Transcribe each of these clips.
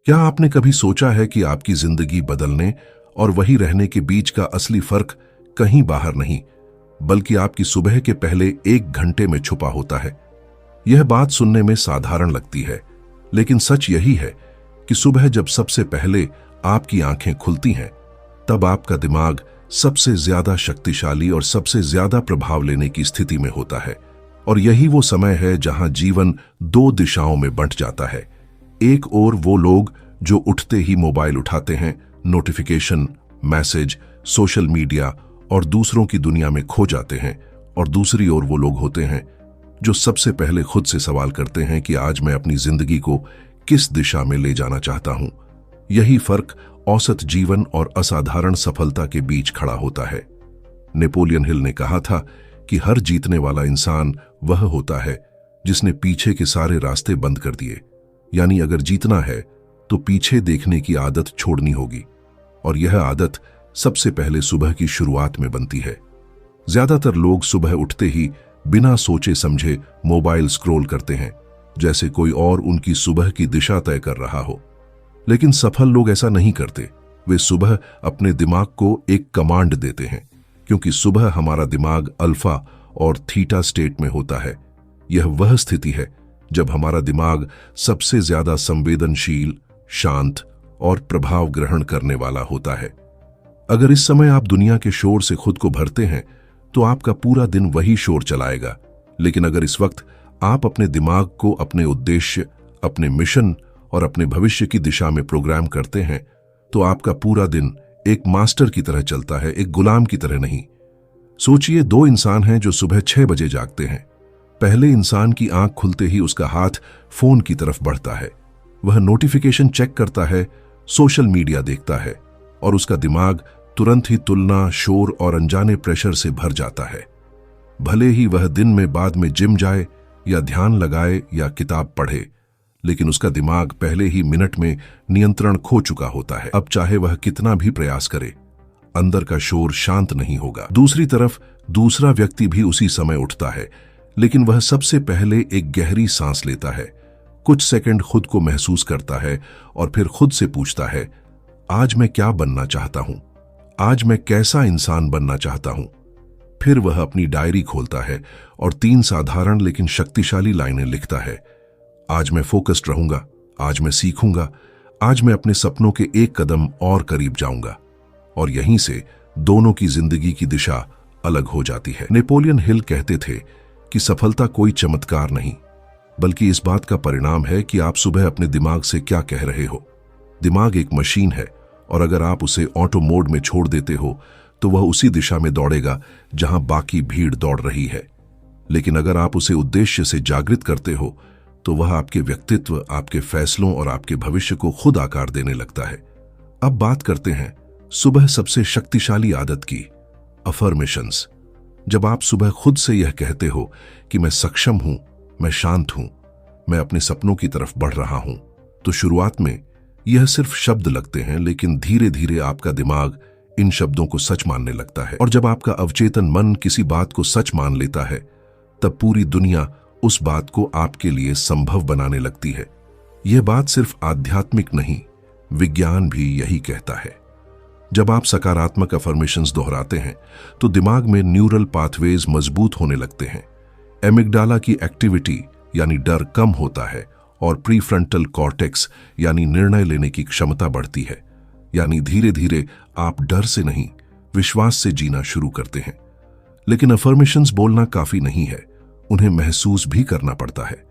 क्या आपने कभी सोचा है कि आपकी जिंदगी बदलने और वही रहने के बीच का असली फर्क कहीं बाहर नहीं, बल्कि आपकी सुबह के पहले 1 घंटे में छुपा होता है। यह बात सुनने में साधारण लगती है, लेकिन सच यही है कि सुबह जब सबसे पहले आपकी आंखें खुलती हैं, तब आपका दिमाग सबसे ज्यादा शक्तिशाली और सबसे ज्यादा प्रभाव लेने की स्थिति में होता है। और यही वो समय है जहां जीवन 2 दिशाओं में बंट जाता है। एक ओर वो लोग जो उठते ही मोबाइल उठाते हैं, नोटिफिकेशन, मैसेज, सोशल मीडिया और दूसरों की दुनिया में खो जाते हैं, और दूसरी ओर वो लोग होते हैं जो सबसे पहले खुद से सवाल करते हैं कि आज मैं अपनी जिंदगी को किस दिशा में ले जाना चाहता हूं। यही फर्क औसत जीवन और असाधारण सफलता के बीच खड़ा होता है। नेपोलियन हिल ने कहा था कि हर जीतने वाला इंसान वह होता है जिसने पीछे के सारे रास्ते बंद कर दिए। यानी अगर जीतना है तो पीछे देखने की आदत छोड़नी होगी, और यह आदत सबसे पहले सुबह की शुरुआत में बनती है। ज्यादातर लोग सुबह उठते ही बिना सोचे समझे मोबाइल स्क्रॉल करते हैं, जैसे कोई और उनकी सुबह की दिशा तय कर रहा हो। लेकिन सफल लोग ऐसा नहीं करते। वे सुबह अपने दिमाग को एक कमांड देते हैं, क्योंकि सुबह हमारा दिमाग अल्फा और थीटा स्टेट में होता है। यह वह स्थिति है जब हमारा दिमाग सबसे ज्यादा संवेदनशील, शांत और प्रभाव ग्रहण करने वाला होता है। अगर इस समय आप दुनिया के शोर से खुद को भरते हैं तो आपका पूरा दिन वही शोर चलाएगा। लेकिन अगर इस वक्त आप अपने दिमाग को अपने उद्देश्य, अपने मिशन और अपने भविष्य की दिशा में प्रोग्राम करते हैं तो आपका पूरा दिन एक मास्टर की तरह चलता है, एक गुलाम की तरह नहीं। सोचिए, 2 इंसान हैं जो सुबह 6 बजे जागते हैं। पहले इंसान की आंख खुलते ही उसका हाथ फोन की तरफ बढ़ता है। वह नोटिफिकेशन चेक करता है, सोशल मीडिया देखता है, और उसका दिमाग तुरंत ही तुलना, शोर और अनजाने प्रेशर से भर जाता है। भले ही वह दिन में बाद में जिम जाए या ध्यान लगाए या किताब पढ़े, लेकिन उसका दिमाग पहले ही मिनट में नियंत्रण खो चुका होता है। अब चाहे वह कितना भी प्रयास करे, अंदर का शोर शांत नहीं होगा। दूसरी तरफ दूसरा व्यक्ति भी उसी समय उठता है, लेकिन वह सबसे पहले एक गहरी सांस लेता है, कुछ सेकंड खुद को महसूस करता है और फिर खुद से पूछता है, आज मैं क्या बनना चाहता हूं? आज मैं कैसा इंसान बनना चाहता हूं? फिर वह अपनी डायरी खोलता है और 3 साधारण लेकिन शक्तिशाली लाइनें लिखता है। आज मैं फोकस्ड रहूंगा, आज मैं सीखूंगा, आज मैं अपने सपनों के एक कदम और करीब जाऊंगा। और यहीं से दोनों की जिंदगी की दिशा अलग हो जाती है। नेपोलियन हिल कहते थे कि सफलता कोई चमत्कार नहीं, बल्कि इस बात का परिणाम है कि आप सुबह अपने दिमाग से क्या कह रहे हो। दिमाग एक मशीन है, और अगर आप उसे ऑटो मोड में छोड़ देते हो तो वह उसी दिशा में दौड़ेगा जहां बाकी भीड़ दौड़ रही है। लेकिन अगर आप उसे उद्देश्य से जागृत करते हो तो वह आपके व्यक्तित्व, आपके फैसलों और आपके भविष्य को खुद आकार देने लगता है। अब बात करते हैं सुबह सबसे शक्तिशाली आदत की, अफर्मेशंस। जब आप सुबह खुद से यह कहते हो कि मैं सक्षम हूं, मैं शांत हूं, मैं अपने सपनों की तरफ बढ़ रहा हूं, तो शुरुआत में यह सिर्फ शब्द लगते हैं, लेकिन धीरे धीरे आपका दिमाग इन शब्दों को सच मानने लगता है। और जब आपका अवचेतन मन किसी बात को सच मान लेता है, तब पूरी दुनिया उस बात को आपके लिए संभव बनाने लगती है। यह बात सिर्फ आध्यात्मिक नहीं, विज्ञान भी यही कहता है। जब आप सकारात्मक अफर्मेशंस दोहराते हैं तो दिमाग में न्यूरल पाथवेज मजबूत होने लगते हैं। एमिगडाला की एक्टिविटी यानी डर कम होता है, और प्रीफ्रंटल कॉर्टेक्स यानी निर्णय लेने की क्षमता बढ़ती है। यानी धीरे धीरे आप डर से नहीं, विश्वास से जीना शुरू करते हैं। लेकिन अफर्मेशंस बोलना काफी नहीं है, उन्हें महसूस भी करना पड़ता है।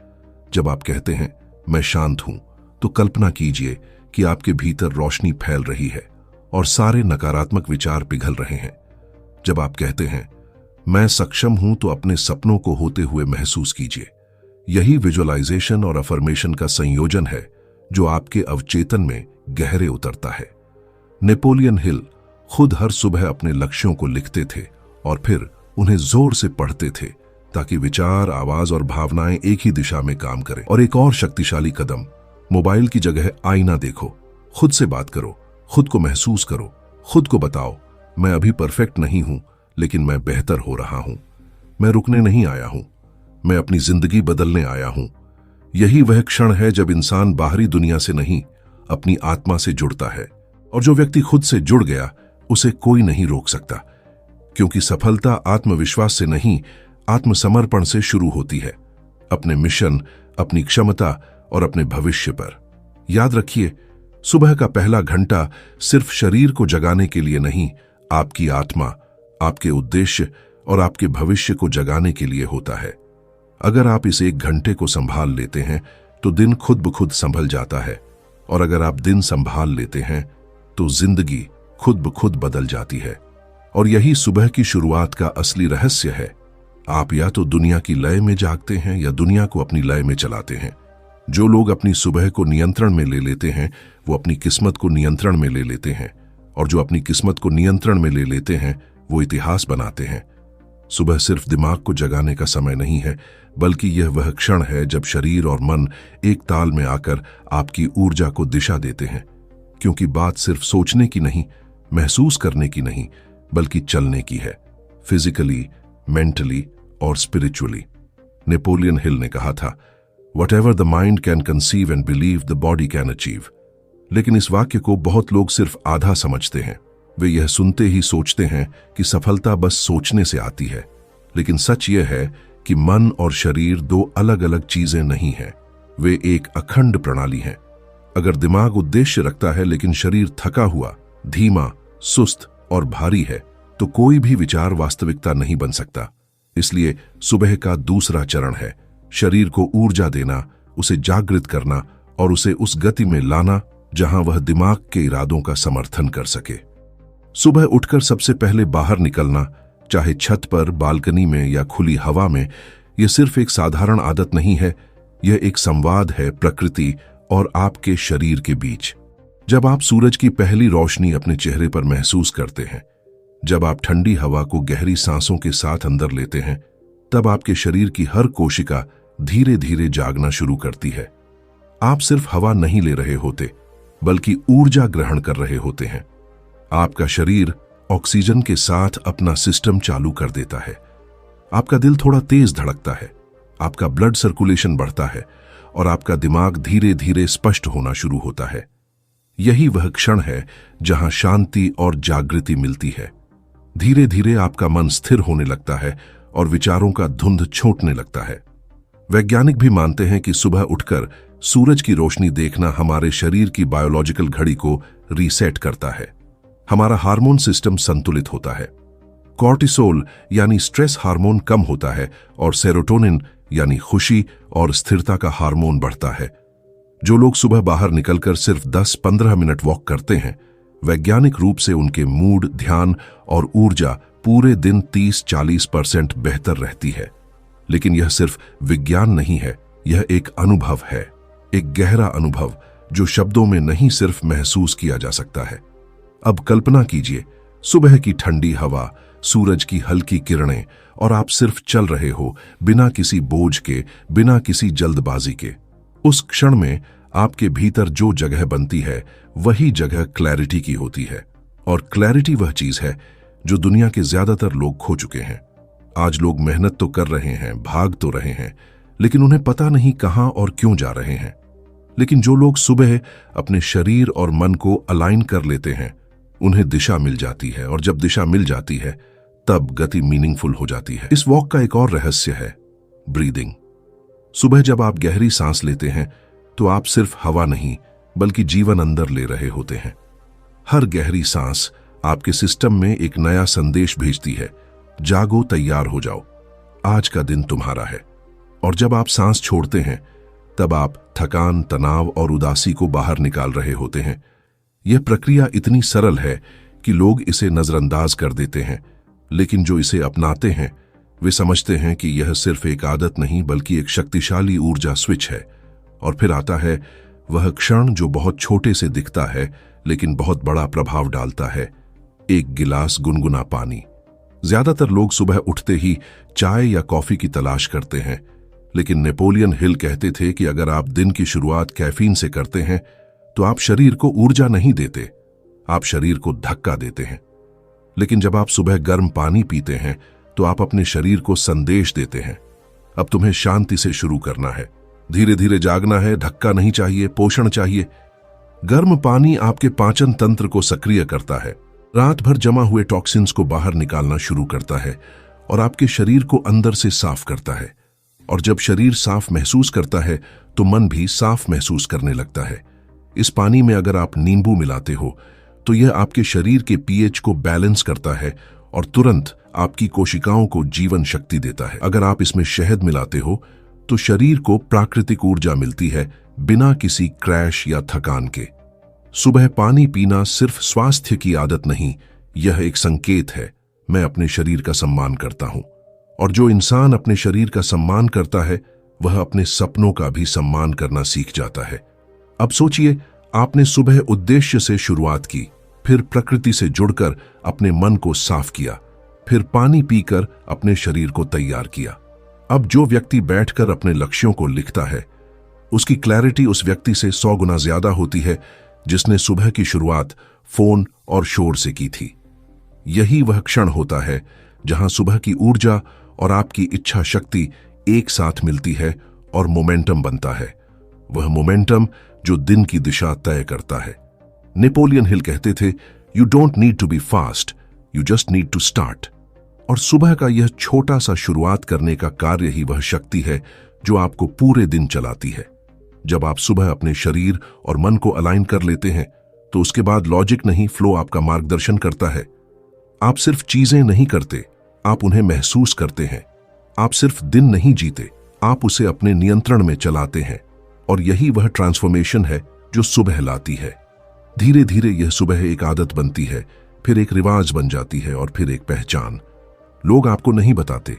जब आप कहते हैं मैं शांत हूं, तो कल्पना कीजिए कि आपके भीतर रोशनी फैल रही है और सारे नकारात्मक विचार पिघल रहे हैं। जब आप कहते हैं मैं सक्षम हूं, तो अपने सपनों को होते हुए महसूस कीजिए। यही विजुअलाइजेशन और अफर्मेशन का संयोजन है जो आपके अवचेतन में गहरे उतरता है। नेपोलियन हिल खुद हर सुबह अपने लक्ष्यों को लिखते थे और फिर उन्हें जोर से पढ़ते थे, ताकि विचार, आवाज और भावनाएं एक ही दिशा में काम करें। और एक और शक्तिशाली कदम, मोबाइल की जगह आईना देखो, खुद से बात करो, खुद को महसूस करो, खुद को बताओ मैं अभी परफेक्ट नहीं हूं, लेकिन मैं बेहतर हो रहा हूं। मैं रुकने नहीं आया हूं, मैं अपनी जिंदगी बदलने आया हूं। यही वह क्षण है जब इंसान बाहरी दुनिया से नहीं, अपनी आत्मा से जुड़ता है, और जो व्यक्ति खुद से जुड़ गया उसे कोई नहीं रोक सकता, क्योंकि सफलता आत्मविश्वास से नहीं, आत्मसमर्पण से शुरू होती है, अपने मिशन, अपनी क्षमता और अपने भविष्य पर। याद रखिए, सुबह का पहला घंटा सिर्फ शरीर को जगाने के लिए नहीं, आपकी आत्मा, आपके उद्देश्य और आपके भविष्य को जगाने के लिए होता है। अगर आप इस 1 घंटे को संभाल लेते हैं तो दिन खुद ब खुद संभल जाता है, और अगर आप दिन संभाल लेते हैं तो जिंदगी खुद ब खुद बदल जाती है। और यही सुबह की शुरुआत का असली रहस्य है। आप या तो दुनिया की लय में जागते हैं या दुनिया को अपनी लय में चलाते हैं। जो लोग अपनी सुबह को नियंत्रण में ले लेते हैं वो अपनी किस्मत को नियंत्रण में ले लेते हैं, और जो अपनी किस्मत को नियंत्रण में ले लेते हैं वो इतिहास बनाते हैं। सुबह सिर्फ दिमाग को जगाने का समय नहीं है, बल्कि यह वह क्षण है जब शरीर और मन एक ताल में आकर आपकी ऊर्जा को दिशा देते हैं। क्योंकि बात सिर्फ सोचने की नहीं, महसूस करने की नहीं, बल्कि चलने की है, फिजिकली, मेंटली और स्पिरिचुअली। नेपोलियन हिल ने कहा था, "Whatever the mind can conceive and believe, the body can achieve." लेकिन इस वाक्य को बहुत लोग सिर्फ आधा समझते हैं। वे यह सुनते ही सोचते हैं कि सफलता बस सोचने से आती है। लेकिन सच यह है कि मन और शरीर 2 अलग अलग चीजें नहीं हैं, वे एक अखंड प्रणाली हैं। अगर दिमाग उद्देश्य रखता है लेकिन शरीर थका हुआ, धीमा, सुस्त और भारी है, तो कोई भी विचार वास्तविकता नहीं बन सकता। इसलिए सुबह का दूसरा चरण है शरीर को ऊर्जा देना, उसे जागृत करना और उसे उस गति में लाना जहां वह दिमाग के इरादों का समर्थन कर सके। सुबह उठकर सबसे पहले बाहर निकलना, चाहे छत पर, बालकनी में या खुली हवा में, यह सिर्फ एक साधारण आदत नहीं है, यह एक संवाद है प्रकृति और आपके शरीर के बीच। जब आप सूरज की पहली रोशनी अपने चेहरे पर महसूस करते हैं, जब आप ठंडी हवा को गहरी सांसों के साथ अंदर लेते हैं, तब आपके शरीर की हर कोशिका धीरे धीरे जागना शुरू करती है। आप सिर्फ हवा नहीं ले रहे होते, बल्कि ऊर्जा ग्रहण कर रहे होते हैं। आपका शरीर ऑक्सीजन के साथ अपना सिस्टम चालू कर देता है। आपका दिल थोड़ा तेज धड़कता है, आपका ब्लड सर्कुलेशन बढ़ता है और आपका दिमाग धीरे धीरे स्पष्ट होना शुरू होता है। यही वह क्षण है जहां शांति और जागृति मिलती है। धीरे धीरे आपका मन स्थिर होने लगता है और विचारों का धुंध छूटने लगता है। वैज्ञानिक भी मानते हैं कि सुबह उठकर सूरज की रोशनी देखना हमारे शरीर की बायोलॉजिकल घड़ी को रीसेट करता है। हमारा हार्मोन सिस्टम संतुलित होता है। कॉर्टिसोल यानी स्ट्रेस हार्मोन कम होता है और सेरोटोनिन यानी खुशी और स्थिरता का हार्मोन बढ़ता है। जो लोग सुबह बाहर निकलकर सिर्फ 10-15 मिनट वॉक करते हैं, वैज्ञानिक रूप से उनके मूड, ध्यान और ऊर्जा पूरे दिन 30-40% बेहतर रहती है। लेकिन यह सिर्फ विज्ञान नहीं है, यह एक अनुभव है, एक गहरा अनुभव जो शब्दों में नहीं सिर्फ महसूस किया जा सकता है। अब कल्पना कीजिए, सुबह की ठंडी हवा, सूरज की हल्की किरणें और आप सिर्फ चल रहे हो, बिना किसी बोझ के, बिना किसी जल्दबाजी के। उस क्षण में आपके भीतर जो जगह बनती है वही जगह क्लैरिटी की होती है। और क्लैरिटी वह चीज है जो दुनिया के ज्यादातर लोग खो चुके हैं। आज लोग मेहनत तो कर रहे हैं, भाग तो रहे हैं, लेकिन उन्हें पता नहीं कहां और क्यों जा रहे हैं। लेकिन जो लोग सुबह अपने शरीर और मन को अलाइन कर लेते हैं, उन्हें दिशा मिल जाती है, और जब दिशा मिल जाती है तब गति मीनिंगफुल हो जाती है। इस वॉक का एक और रहस्य है ब्रीदिंग। सुबह जब आप गहरी सांस लेते हैं तो आप सिर्फ हवा नहीं बल्कि जीवन अंदर ले रहे होते हैं। हर गहरी सांस आपके सिस्टम में एक नया संदेश भेजती है, जागो, तैयार हो जाओ, आज का दिन तुम्हारा है। और जब आप सांस छोड़ते हैं तब आप थकान, तनाव और उदासी को बाहर निकाल रहे होते हैं। यह प्रक्रिया इतनी सरल है कि लोग इसे नजरअंदाज कर देते हैं, लेकिन जो इसे अपनाते हैं वे समझते हैं कि यह सिर्फ एक आदत नहीं बल्कि एक शक्तिशाली ऊर्जा स्विच है। और फिर आता है वह क्षण जो बहुत छोटे से दिखता है लेकिन बहुत बड़ा प्रभाव डालता है, एक गिलास गुनगुना पानी। ज्यादातर लोग सुबह उठते ही चाय या कॉफी की तलाश करते हैं, लेकिन नेपोलियन हिल कहते थे कि अगर आप दिन की शुरुआत कैफीन से करते हैं तो आप शरीर को ऊर्जा नहीं देते, आप शरीर को धक्का देते हैं। लेकिन जब आप सुबह गर्म पानी पीते हैं तो आप अपने शरीर को संदेश देते हैं, अब तुम्हें शांति से शुरू करना है, धीरे धीरे जागना है, धक्का नहीं चाहिए, पोषण चाहिए। गर्म पानी आपके पाचन तंत्र को सक्रिय करता है, रात भर जमा हुए टॉक्सिन्स को बाहर निकालना शुरू करता है और आपके शरीर को अंदर से साफ करता है। और जब शरीर साफ महसूस करता है तो मन भी साफ महसूस करने लगता है। इस पानी में अगर आप नींबू मिलाते हो तो यह आपके शरीर के पीएच को बैलेंस करता है और तुरंत आपकी कोशिकाओं को जीवन शक्ति देता है। अगर आप इसमें शहद मिलाते हो तो शरीर को प्राकृतिक ऊर्जा मिलती है बिना किसी क्रैश या थकान के। सुबह पानी पीना सिर्फ स्वास्थ्य की आदत नहीं, यह एक संकेत है मैं अपने शरीर का सम्मान करता हूं। और जो इंसान अपने शरीर का सम्मान करता है वह अपने सपनों का भी सम्मान करना सीख जाता है। अब सोचिए, आपने सुबह उद्देश्य से शुरुआत की, फिर प्रकृति से जुड़कर अपने मन को साफ किया, फिर पानी पीकर अपने शरीर को तैयार किया। अब जो व्यक्ति बैठकर अपने लक्ष्यों को लिखता है उसकी क्लैरिटी उस व्यक्ति से 100 गुना ज्यादा होती है जिसने सुबह की शुरुआत फोन और शोर से की थी। यही वह क्षण होता है जहां सुबह की ऊर्जा और आपकी इच्छा शक्ति एक साथ मिलती है और मोमेंटम बनता है। वह मोमेंटम जो दिन की दिशा तय करता है। नेपोलियन हिल कहते थे, you don't need to be fast, you just need to start. और सुबह का यह छोटा सा शुरुआत करने का कार्य ही वह शक्ति है जो आपको पूरे दिन चलाती है। जब आप सुबह अपने शरीर और मन को अलाइन कर लेते हैं तो उसके बाद लॉजिक नहीं, फ्लो आपका मार्गदर्शन करता है। आप सिर्फ चीजें नहीं करते, आप उन्हें महसूस करते हैं। आप सिर्फ दिन नहीं जीते, आप उसे अपने नियंत्रण में चलाते हैं। और यही वह ट्रांसफॉर्मेशन है जो सुबह लाती है। धीरे धीरे यह सुबह एक आदत बनती है, फिर एक रिवाज बन जाती है और फिर एक पहचान। लोग आपको नहीं बताते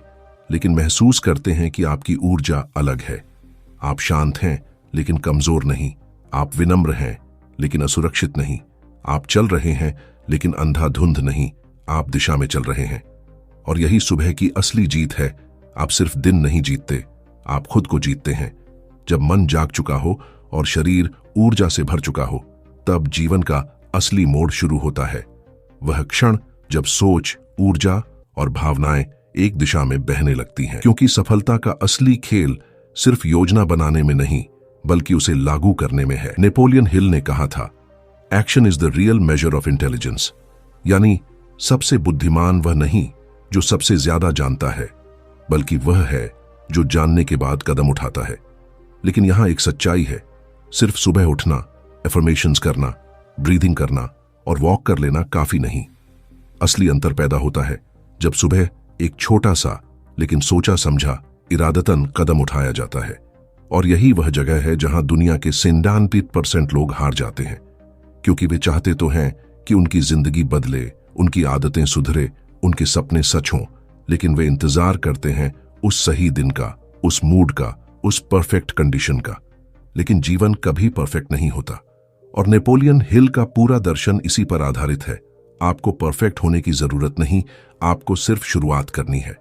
लेकिन महसूस करते हैं कि आपकी ऊर्जा अलग है। आप शांत हैं लेकिन कमजोर नहीं, आप विनम्र हैं लेकिन असुरक्षित नहीं, आप चल रहे हैं लेकिन अंधाधुंध नहीं, आप दिशा में चल रहे हैं। और यही सुबह की असली जीत है। आप सिर्फ दिन नहीं जीतते, आप खुद को जीतते हैं। जब मन जाग चुका हो और शरीर ऊर्जा से भर चुका हो तब जीवन का असली मोड़ शुरू होता है। वह क्षण जब सोच, ऊर्जा और भावनाएं एक दिशा में बहने लगती हैं। क्योंकि सफलता का असली खेल सिर्फ योजना बनाने में नहीं बल्कि उसे लागू करने में है। नेपोलियन हिल ने कहा था, action is the real measure of intelligence. यानी सबसे बुद्धिमान वह नहीं जो सबसे ज्यादा जानता है, बल्कि वह है जो जानने के बाद कदम उठाता है। लेकिन यहां एक सच्चाई है, सिर्फ सुबह उठना, एफर्मेशंस करना, ब्रीदिंग करना और वॉक कर लेना काफी नहीं। असली अंतर पैदा होता है जब सुबह एक छोटा सा लेकिन सोचा समझा इरादतन कदम उठाया जाता है। और यही वह जगह है जहां दुनिया के 99% लोग हार जाते हैं, क्योंकि वे चाहते तो हैं कि उनकी जिंदगी बदले, उनकी आदतें सुधरे, उनके सपने सच हों, लेकिन वे इंतजार करते हैं उस सही दिन का, उस मूड का, उस परफेक्ट कंडीशन का। लेकिन जीवन कभी परफेक्ट नहीं होता। और नेपोलियन हिल का पूरा दर्शन इसी पर आधारित है। आपको परफेक्ट होने की जरूरत नहीं, आपको सिर्फ शुरुआत करनी है।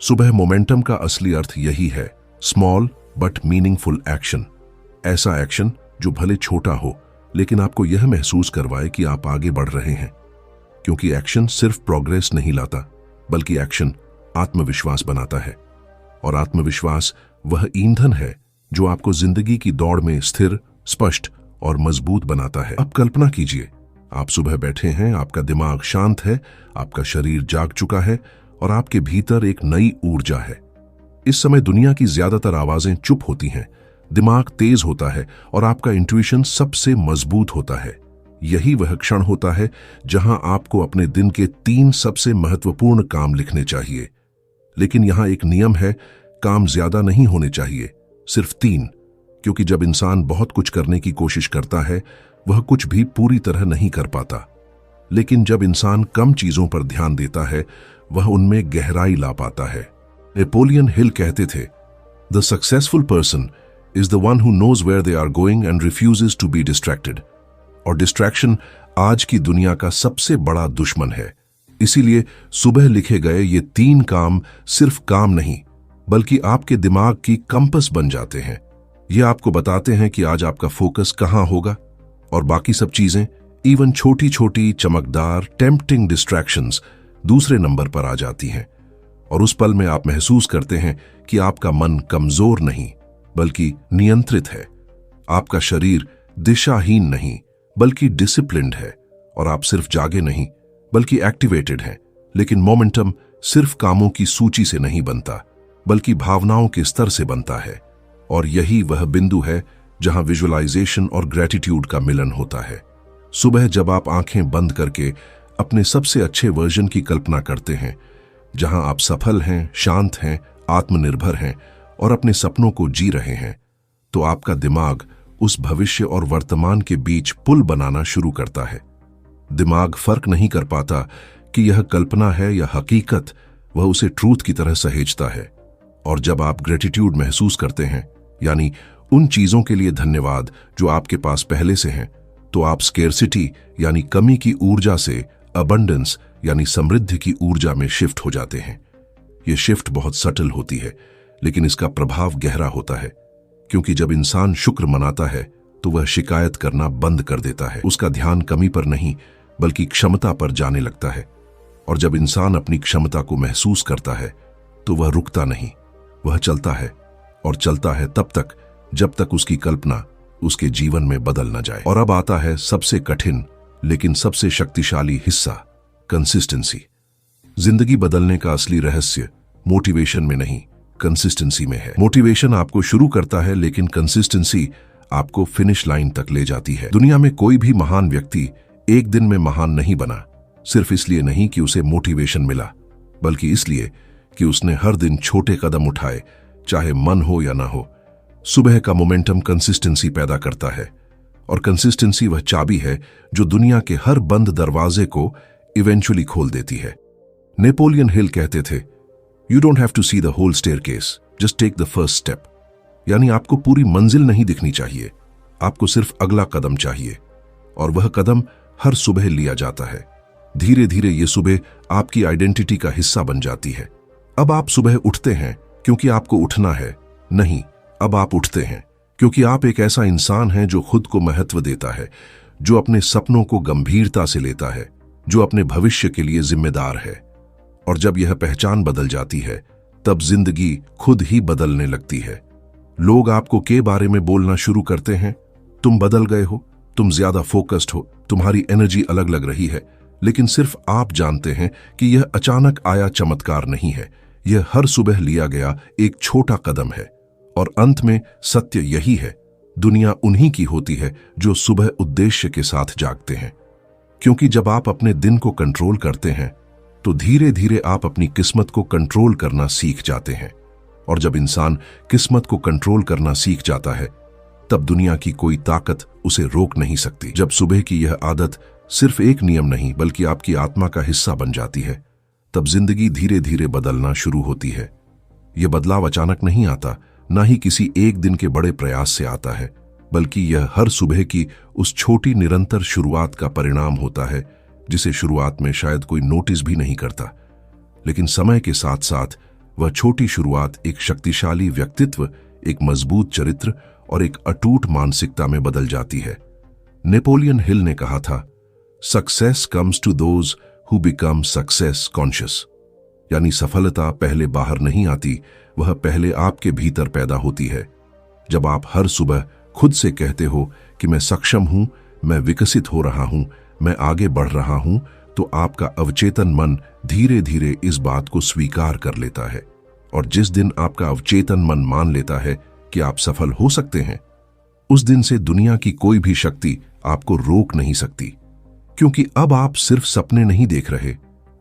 सुबह मोमेंटम का असली अर्थ यही है, स्मॉल बट मीनिंगफुल एक्शन। ऐसा एक्शन जो भले छोटा हो लेकिन आपको यह महसूस करवाए कि आप आगे बढ़ रहे हैं। क्योंकि एक्शन सिर्फ प्रोग्रेस नहीं लाता, बल्कि एक्शन आत्मविश्वास बनाता है। और आत्मविश्वास वह ईंधन है जो आपको जिंदगी की दौड़ में स्थिर, स्पष्ट और मजबूत बनाता है। अब कल्पना कीजिए, आप सुबह बैठे हैं, आपका दिमाग शांत है, आपका शरीर जाग चुका है और आपके भीतर एक नई ऊर्जा है। इस समय दुनिया की ज्यादातर आवाजें चुप होती हैं, दिमाग तेज होता है और आपका इंट्यूशन सबसे मजबूत होता है। यही वह क्षण होता है जहां आपको अपने दिन के 3 सबसे महत्वपूर्ण काम लिखने चाहिए। लेकिन यहां एक नियम है, काम ज्यादा नहीं होने चाहिए, सिर्फ 3। क्योंकि जब इंसान बहुत कुछ करने की कोशिश करता है वह कुछ भी पूरी तरह नहीं कर पाता। लेकिन जब इंसान कम चीजों पर ध्यान देता है वह उनमें गहराई ला पाता है। नेपोलियन हिल कहते थे, the successful person is the one who knows where they are going and refuses to be distracted. और डिस्ट्रैक्शन आज की दुनिया का सबसे बड़ा दुश्मन है। इसीलिए सुबह लिखे गए ये 3 काम सिर्फ काम नहीं बल्कि आपके दिमाग की कंपस बन जाते हैं। ये आपको बताते हैं कि आज आपका फोकस कहां होगा और बाकी सब चीजें, इवन छोटी छोटी चमकदार टेम्पटिंग डिस्ट्रैक्शंस दूसरे नंबर पर आ जाती हैं। और उस पल में आप महसूस करते हैं कि आपका मन कमजोर नहीं बल्कि नियंत्रित है। आपका शरीर दिशाहीन नहीं बल्कि डिसिप्लिन्ड है। और आप सिर्फ जागे नहीं बल्कि एक्टिवेटेड हैं। लेकिन मोमेंटम सिर्फ कामों की सूची से नहीं बनता, बल्कि भावनाओं के स्तर से बनता है। और यही वह बिंदु है जहां विजुअलाइजेशन और ग्रेटिट्यूड का मिलन होता है। सुबह जब आप आंखें बंद करके अपने सबसे अच्छे वर्जन की कल्पना करते हैं, जहां आप सफल हैं, शांत हैं, आत्मनिर्भर हैं और अपने सपनों को जी रहे हैं, तो आपका दिमाग उस भविष्य और वर्तमान के बीच पुल बनाना शुरू करता है। दिमाग फर्क नहीं कर पाता कि यह कल्पना है या हकीकत, वह उसे ट्रूथ की तरह सहेजता है। और जब आप ग्रेटिट्यूड महसूस करते हैं, यानी उन चीजों के लिए धन्यवाद जो आपके पास पहले से हैं, तो आप स्केर्सिटी यानी कमी की ऊर्जा से अबंडेंस यानी समृद्धि की ऊर्जा में शिफ्ट हो जाते हैं। यह शिफ्ट बहुत सटल होती है, लेकिन इसका प्रभाव गहरा होता है, क्योंकि जब इंसान शुक्र मनाता है तो वह शिकायत करना बंद कर देता है। उसका ध्यान कमी पर नहीं बल्कि क्षमता पर जाने लगता है। और जब इंसान अपनी क्षमता को महसूस करता है तो वह रुकता नहीं, वह चलता है और चलता है तब तक जब तक उसकी कल्पना उसके जीवन में बदल न जाए। और अब आता है सबसे कठिन लेकिन सबसे शक्तिशाली हिस्सा, कंसिस्टेंसी। जिंदगी बदलने का असली रहस्य मोटिवेशन में नहीं, कंसिस्टेंसी में है। मोटिवेशन आपको शुरू करता है, लेकिन कंसिस्टेंसी आपको फिनिश लाइन तक ले जाती है। दुनिया में कोई भी महान व्यक्ति एक दिन में महान नहीं बना, सिर्फ इसलिए नहीं कि उसे मोटिवेशन मिला, बल्कि इसलिए कि उसने हर दिन छोटे कदम उठाए, चाहे मन हो या ना हो। सुबह का मोमेंटम कंसिस्टेंसी पैदा करता है, और कंसिस्टेंसी वह चाबी है जो दुनिया के हर बंद दरवाजे को इवेंचुअली खोल देती है। नेपोलियन हिल कहते थे, you don't have to see the whole staircase, just take the first step. यानी आपको पूरी मंजिल नहीं दिखनी चाहिए, आपको सिर्फ अगला कदम चाहिए। और वह कदम हर सुबह लिया जाता है। धीरे धीरे ये सुबह आपकी आइडेंटिटी का हिस्सा बन जाती है। अब आप सुबह उठते हैं क्योंकि आपको उठना है, नहीं, अब आप उठते हैं क्योंकि आप एक ऐसा इंसान हैं जो खुद को महत्व देता है, जो अपने सपनों को गंभीरता से लेता है, जो अपने भविष्य के लिए जिम्मेदार है। और जब यह पहचान बदल जाती है, तब जिंदगी खुद ही बदलने लगती है। लोग आपको के बारे में बोलना शुरू करते हैं, तुम बदल गए हो, तुम ज्यादा फोकस्ड हो, तुम्हारी एनर्जी अलग लग रही है। लेकिन सिर्फ आप जानते हैं कि यह अचानक आया चमत्कार नहीं है, यह हर सुबह लिया गया एक छोटा कदम है। और अंत में सत्य यही है, दुनिया उन्हीं की होती है जो सुबह उद्देश्य के साथ जागते हैं। क्योंकि जब आप अपने दिन को कंट्रोल करते हैं, तो धीरे धीरे आप अपनी किस्मत को कंट्रोल करना सीख जाते हैं। और जब इंसान किस्मत को कंट्रोल करना सीख जाता है, तब दुनिया की कोई ताकत उसे रोक नहीं सकती। जब सुबह की यह आदत सिर्फ एक नियम नहीं बल्कि आपकी आत्मा का हिस्सा बन जाती है, तब जिंदगी धीरे धीरे बदलना शुरू होती है। यह बदलाव अचानक नहीं आता, ना ही किसी एक दिन के बड़े प्रयास से आता है, बल्कि यह हर सुबह की उस छोटी निरंतर शुरुआत का परिणाम होता है, जिसे शुरुआत में शायद कोई नोटिस भी नहीं करता। लेकिन समय के साथ साथ वह छोटी शुरुआत एक शक्तिशाली व्यक्तित्व, एक मजबूत चरित्र और एक अटूट मानसिकता में बदल जाती है। नेपोलियन हिल ने कहा था, success comes to those who become success conscious. यानी सफलता पहले बाहर नहीं आती, वह पहले आपके भीतर पैदा होती है। जब आप हर सुबह खुद से कहते हो कि मैं सक्षम हूं, मैं विकसित हो रहा हूं, मैं आगे बढ़ रहा हूं, तो आपका अवचेतन मन धीरे धीरे इस बात को स्वीकार कर लेता है। और जिस दिन आपका अवचेतन मन मान लेता है कि आप सफल हो सकते हैं, उस दिन से दुनिया की कोई भी शक्ति आपको रोक नहीं सकती। क्योंकि अब आप सिर्फ सपने नहीं देख रहे,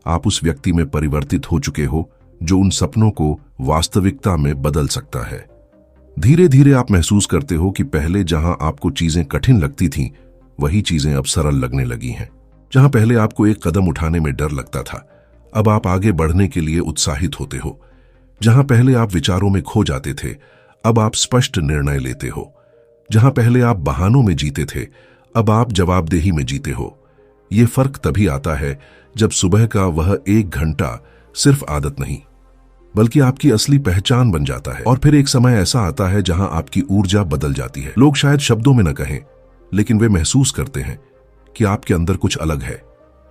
आप उस व्यक्ति में परिवर्तित हो चुके हो जो उन सपनों को वास्तविकता में बदल सकता है। धीरे धीरे आप महसूस करते हो कि पहले जहां आपको चीजें कठिन लगती थीं, वही चीजें अब सरल लगने लगी हैं। जहां पहले आपको एक कदम उठाने में डर लगता था, अब आप आगे बढ़ने के लिए उत्साहित होते हो। जहां पहले आप विचारों में खो जाते थे, अब आप स्पष्ट निर्णय लेते हो। जहां पहले आप बहानों में जीते थे, अब आप जवाबदेही में जीते हो। ये फर्क तभी आता है जब सुबह का वह 1 घंटा सिर्फ आदत नहीं बल्कि आपकी असली पहचान बन जाता है। और फिर एक समय ऐसा आता है जहां आपकी ऊर्जा बदल जाती है। लोग शायद शब्दों में न कहें, लेकिन वे महसूस करते हैं कि आपके अंदर कुछ अलग है।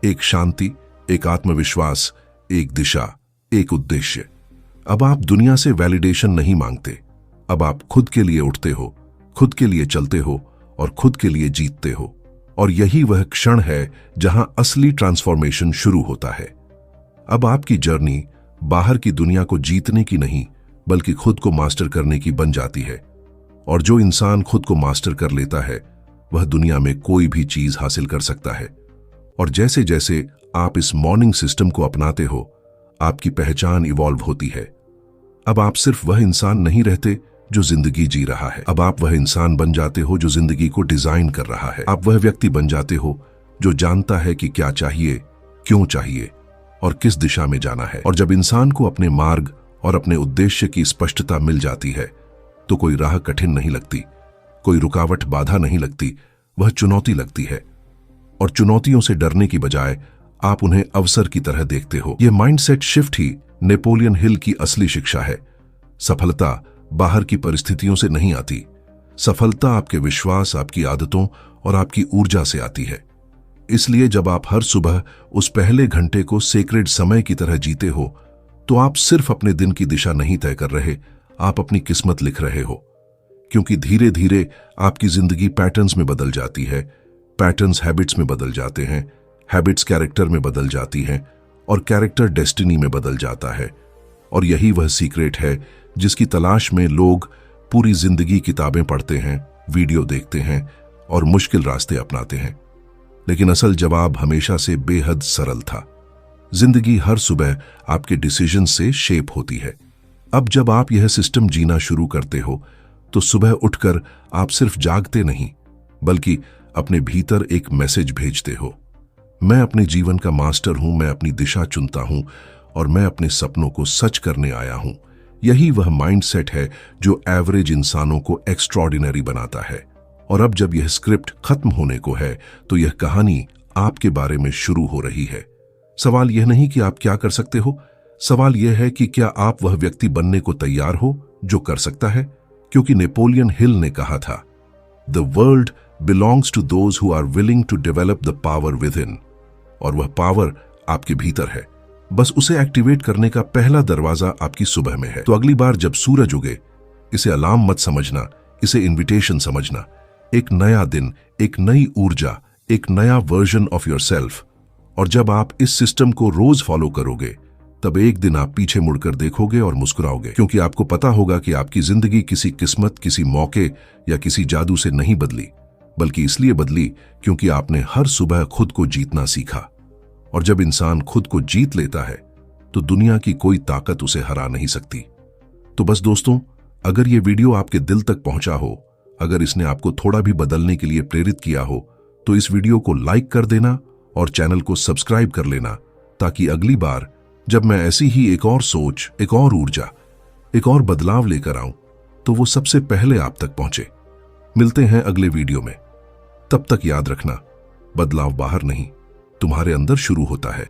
एक शांति, एक आत्मविश्वास, एक दिशा, एक उद्देश्य। अब आप दुनिया से वैलिडेशन नहीं मांगते, अब आप खुद के लिए उठते हो, खुद के लिए चलते हो और खुद के लिए जीतते हो। और यही वह क्षण है जहां असली ट्रांसफॉर्मेशन शुरू होता है। अब आपकी जर्नी बाहर की दुनिया को जीतने की नहीं, बल्कि खुद को मास्टर करने की बन जाती है। और जो इंसान खुद को मास्टर कर लेता है, वह दुनिया में कोई भी चीज हासिल कर सकता है। और जैसे जैसे आप इस मॉर्निंग सिस्टम को अपनाते हो, आपकी पहचान इवॉल्व होती है। अब आप सिर्फ वह इंसान नहीं रहते जो जिंदगी जी रहा है, अब आप वह इंसान बन जाते हो जो जिंदगी को डिजाइन कर रहा है। आप वह व्यक्ति बन जाते हो जो जानता है कि क्या चाहिए, क्यों चाहिए और किस दिशा में जाना है। और जब इंसान को अपने मार्ग और अपने उद्देश्य की स्पष्टता मिल जाती है, तो कोई राह कठिन नहीं लगती, कोई रुकावट बाधा नहीं लगती, वह चुनौती लगती है। और चुनौतियों से डरने की बजाय आप उन्हें अवसर की तरह देखते हो। यह माइंडसेट शिफ्ट ही नेपोलियन हिल की असली शिक्षा है। सफलता बाहर की परिस्थितियों से नहीं आती, सफलता आपके विश्वास, आपकी आदतों और आपकी ऊर्जा से आती है। इसलिए जब आप हर सुबह उस पहले घंटे को सेक्रेड समय की तरह जीते हो, तो आप सिर्फ अपने दिन की दिशा नहीं तय कर रहे, आप अपनी किस्मत लिख रहे हो। क्योंकि धीरे धीरे आपकी जिंदगी पैटर्न्स में बदल जाती है, पैटर्न्स हैबिट्स में बदल जाते हैं, हैबिट्स कैरेक्टर में बदल जाती हैं और कैरेक्टर डेस्टिनी में बदल जाता है। और यही वह सीक्रेट है जिसकी तलाश में लोग पूरी जिंदगी किताबें पढ़ते हैं, वीडियो देखते हैं और मुश्किल रास्ते अपनाते हैं। लेकिन असल जवाब हमेशा से बेहद सरल था। जिंदगी हर सुबह आपके डिसीजन से शेप होती है। अब जब आप यह सिस्टम जीना शुरू करते हो, तो सुबह उठकर आप सिर्फ जागते नहीं, बल्कि अपने भीतर एक मैसेज भेजते हो। मैं अपने जीवन का मास्टर हूं, मैं अपनी दिशा चुनता हूं और मैं अपने सपनों को सच करने आया हूं। यही वह माइंडसेट है जो एवरेज इंसानों को एक्स्ट्रॉर्डिनरी बनाता है। और अब जब यह स्क्रिप्ट खत्म होने को है, तो यह कहानी आपके बारे में शुरू हो रही है। सवाल यह नहीं कि आप क्या कर सकते हो, सवाल यह है कि क्या आप वह व्यक्ति बनने को तैयार हो जो कर सकता है। क्योंकि नेपोलियन हिल ने कहा था, the world belongs to those who are willing to develop the power within. और वह पावर आपके भीतर है, बस उसे एक्टिवेट करने का पहला दरवाजा आपकी सुबह में है। तो अगली बार जब सूरज उगे, इसे अलार्म मत समझना, इसे इन्विटेशन समझना। एक नया दिन, एक नई ऊर्जा, एक नया वर्जन ऑफ योरसेल्फ। और जब आप इस सिस्टम को रोज फॉलो करोगे, तब एक दिन आप पीछे मुड़कर देखोगे और मुस्कुराओगे, क्योंकि आपको पता होगा कि आपकी जिंदगी किसी किस्मत, किसी मौके या किसी जादू से नहीं बदली, बल्कि इसलिए बदली क्योंकि आपने हर सुबह खुद को जीतना सीखा। और जब इंसान खुद को जीत लेता है, तो दुनिया की कोई ताकत उसे हरा नहीं सकती। तो बस दोस्तों, अगर ये वीडियो आपके दिल तक पहुंचा हो, अगर इसने आपको थोड़ा भी बदलने के लिए प्रेरित किया हो, तो इस वीडियो को लाइक कर देना और चैनल को सब्सक्राइब कर लेना, ताकि अगली बार जब मैं ऐसी ही एक और सोच, एक और ऊर्जा, एक और बदलाव लेकर आऊं, तो वो सबसे पहले आप तक पहुंचे। मिलते हैं अगले वीडियो में। तब तक याद रखना, बदलाव बाहर नहीं, तुम्हारे अंदर शुरू होता है।